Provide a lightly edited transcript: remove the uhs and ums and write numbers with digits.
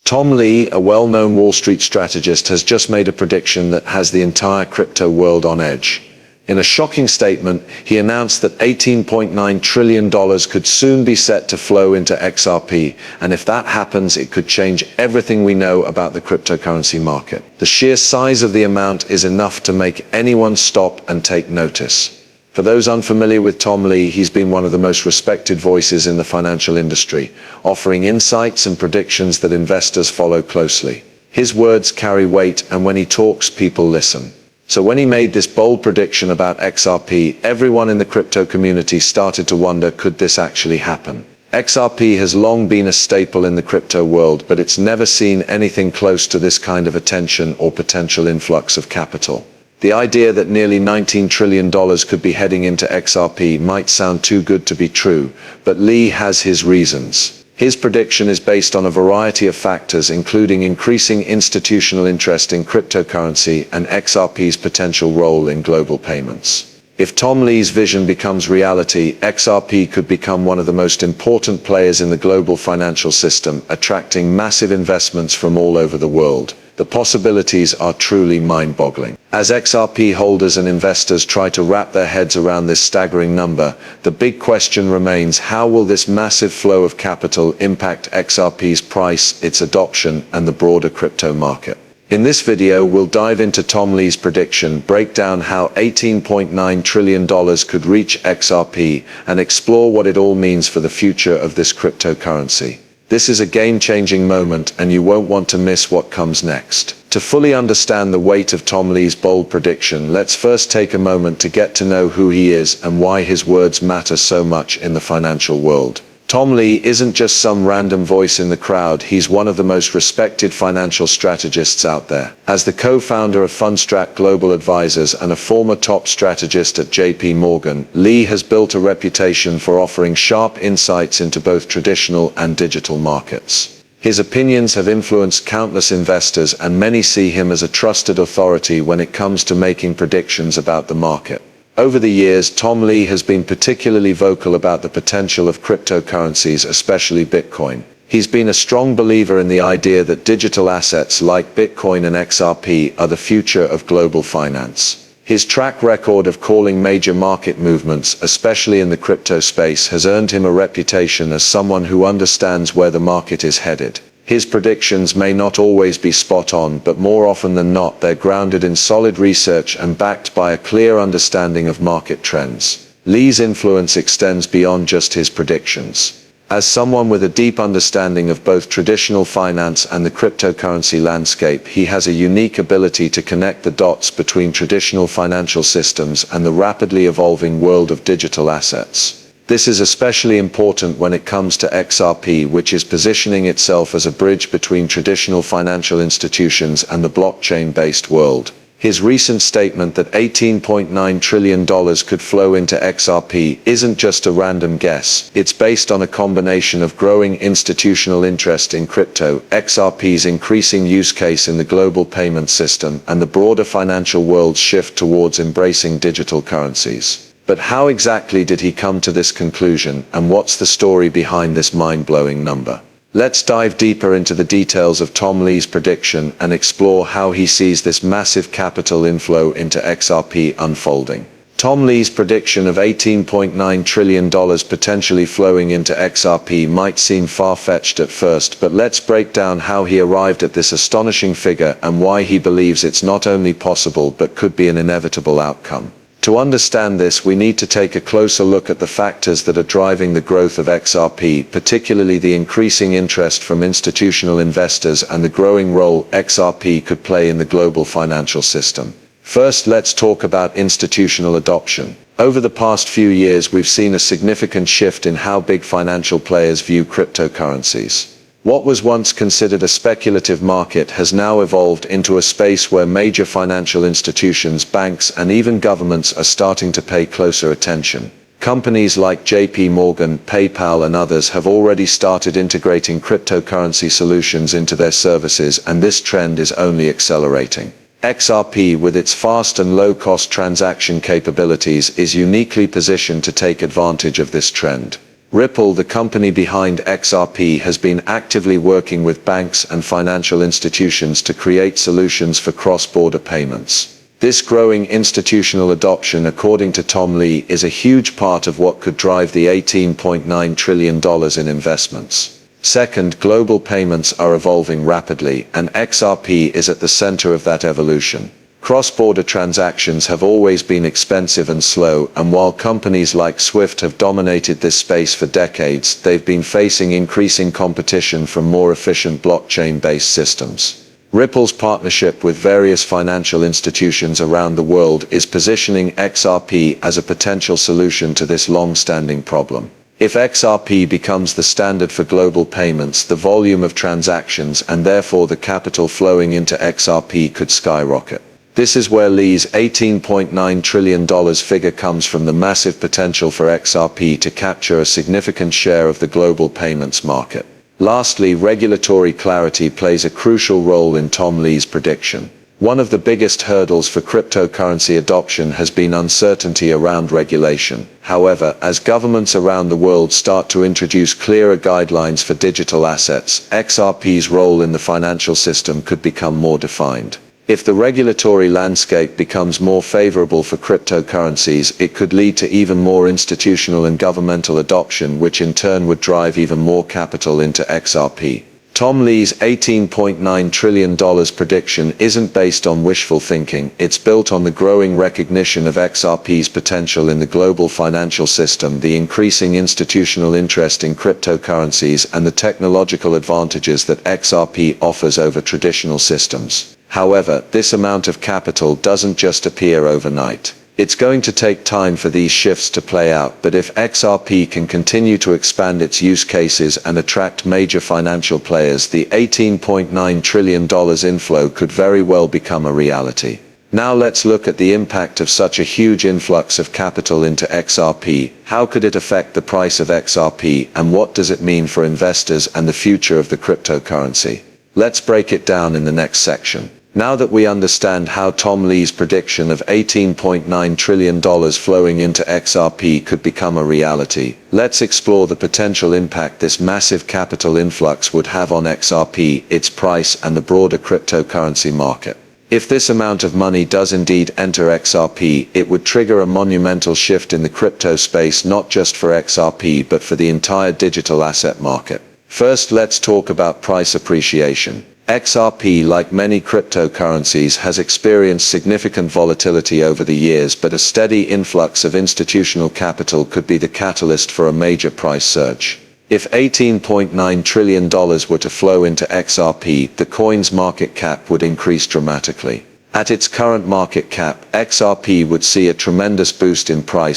Tom Lee, a well-known Wall Street strategist, has just made a prediction that has the entire crypto world on edge. In a shocking statement, he announced that $18.9 trillion could soon be set to flow into XRP, and if that happens, it could change everything we know about the cryptocurrency market. The sheer size of the amount is enough to make anyone stop and take notice. For those unfamiliar with Tom Lee, he's been one of the most respected voices in the financial industry, offering insights and predictions that investors follow closely. His words carry weight, and when he talks, people listen. So when he made this bold prediction about XRP, everyone in the crypto community started to wonder, could this actually happen? XRP has long been a staple in the crypto world, but it's never seen anything close to this kind of attention or potential influx of capital. The idea that nearly $19 trillion could be heading into XRP might sound too good to be true, but Lee has his reasons. His prediction is based on a variety of factors, including increasing institutional interest in cryptocurrency and XRP's potential role in global payments. If Tom Lee's vision becomes reality, XRP could become one of the most important players in the global financial system, attracting massive investments from all over the world. The possibilities are truly mind-boggling. As XRP holders and investors try to wrap their heads around this staggering number, the big question remains: how will this massive flow of capital impact XRP's price, its adoption, and the broader crypto market? In this video, we'll dive into Tom Lee's prediction, break down how $18.9 trillion could reach XRP, and explore what it all means for the future of this cryptocurrency. This is a game-changing moment, and you won't want to miss what comes next. To fully understand the weight of Tom Lee's bold prediction, let's first take a moment to get to know who he is and why his words matter so much in the financial world. Tom Lee isn't just some random voice in the crowd. He's one of the most respected financial strategists out there. As the co-founder of Fundstrat Global Advisors and a former top strategist at JP Morgan, Lee has built a reputation for offering sharp insights into both traditional and digital markets. His opinions have influenced countless investors, and many see him as a trusted authority when it comes to making predictions about the market. Over the years, Tom Lee has been particularly vocal about the potential of cryptocurrencies, especially Bitcoin. He's been a strong believer in the idea that digital assets like Bitcoin and XRP are the future of global finance. His track record of calling major market movements, especially in the crypto space, has earned him a reputation as someone who understands where the market is headed. His predictions may not always be spot on, but more often than not, they're grounded in solid research and backed by a clear understanding of market trends. Lee's influence extends beyond just his predictions. As someone with a deep understanding of both traditional finance and the cryptocurrency landscape, he has a unique ability to connect the dots between traditional financial systems and the rapidly evolving world of digital assets. This is especially important when it comes to XRP, which is positioning itself as a bridge between traditional financial institutions and the blockchain-based world. His recent statement that $18.9 trillion could flow into XRP isn't just a random guess. It's based on a combination of growing institutional interest in crypto, XRP's increasing use case in the global payment system, and the broader financial world's shift towards embracing digital currencies. But how exactly did he come to this conclusion, and what's the story behind this mind-blowing number? Let's dive deeper into the details of Tom Lee's prediction and explore how he sees this massive capital inflow into XRP unfolding. Tom Lee's prediction of $18.9 trillion potentially flowing into XRP might seem far-fetched at first, but let's break down how he arrived at this astonishing figure and why he believes it's not only possible but could be an inevitable outcome. To understand this, we need to take a closer look at the factors that are driving the growth of XRP, particularly the increasing interest from institutional investors and the growing role XRP could play in the global financial system. First, let's talk about institutional adoption. Over the past few years, we've seen a significant shift in how big financial players view cryptocurrencies. What was once considered a speculative market has now evolved into a space where major financial institutions, banks, and even governments are starting to pay closer attention. Companies like JP Morgan, PayPal, and others have already started integrating cryptocurrency solutions into their services, and this trend is only accelerating. XRP, with its fast and low-cost transaction capabilities, is uniquely positioned to take advantage of this trend. Ripple, the company behind XRP, has been actively working with banks and financial institutions to create solutions for cross-border payments. This growing institutional adoption, according to Tom Lee, is a huge part of what could drive the $18.9 trillion in investments. Second, global payments are evolving rapidly, and XRP is at the center of that evolution. Cross-border transactions have always been expensive and slow, and while companies like Swift have dominated this space for decades, they've been facing increasing competition from more efficient blockchain-based systems. Ripple's partnership with various financial institutions around the world is positioning XRP as a potential solution to this long-standing problem. If XRP becomes the standard for global payments, the volume of transactions and therefore the capital flowing into XRP could skyrocket. This is where Lee's $18.9 trillion figure comes from, the massive potential for XRP to capture a significant share of the global payments market. Lastly, regulatory clarity plays a crucial role in Tom Lee's prediction. One of the biggest hurdles for cryptocurrency adoption has been uncertainty around regulation. However, as governments around the world start to introduce clearer guidelines for digital assets, XRP's role in the financial system could become more defined. If the regulatory landscape becomes more favorable for cryptocurrencies, it could lead to even more institutional and governmental adoption, which in turn would drive even more capital into XRP. Tom Lee's $18.9 trillion prediction isn't based on wishful thinking, it's built on the growing recognition of XRP's potential in the global financial system, the increasing institutional interest in cryptocurrencies, and the technological advantages that XRP offers over traditional systems. However, this amount of capital doesn't just appear overnight. It's going to take time for these shifts to play out, but if XRP can continue to expand its use cases and attract major financial players, the $18.9 trillion inflow could very well become a reality. Now let's look at the impact of such a huge influx of capital into XRP. How could it affect the price of XRP, and what does it mean for investors and the future of the cryptocurrency? Let's break it down in the next section. Now that we understand how Tom Lee's prediction of $18.9 trillion flowing into XRP could become a reality, let's explore the potential impact this massive capital influx would have on XRP, its price, and the broader cryptocurrency market. If this amount of money does indeed enter XRP, it would trigger a monumental shift in the crypto space, not just for XRP but for the entire digital asset market. First, let's talk about price appreciation. XRP, like many cryptocurrencies, has experienced significant volatility over the years, but a steady influx of institutional capital could be the catalyst for a major price surge. If $18.9 trillion were to flow into XRP, the coin's market cap would increase dramatically. At its current market cap, XRP would see a tremendous boost in price,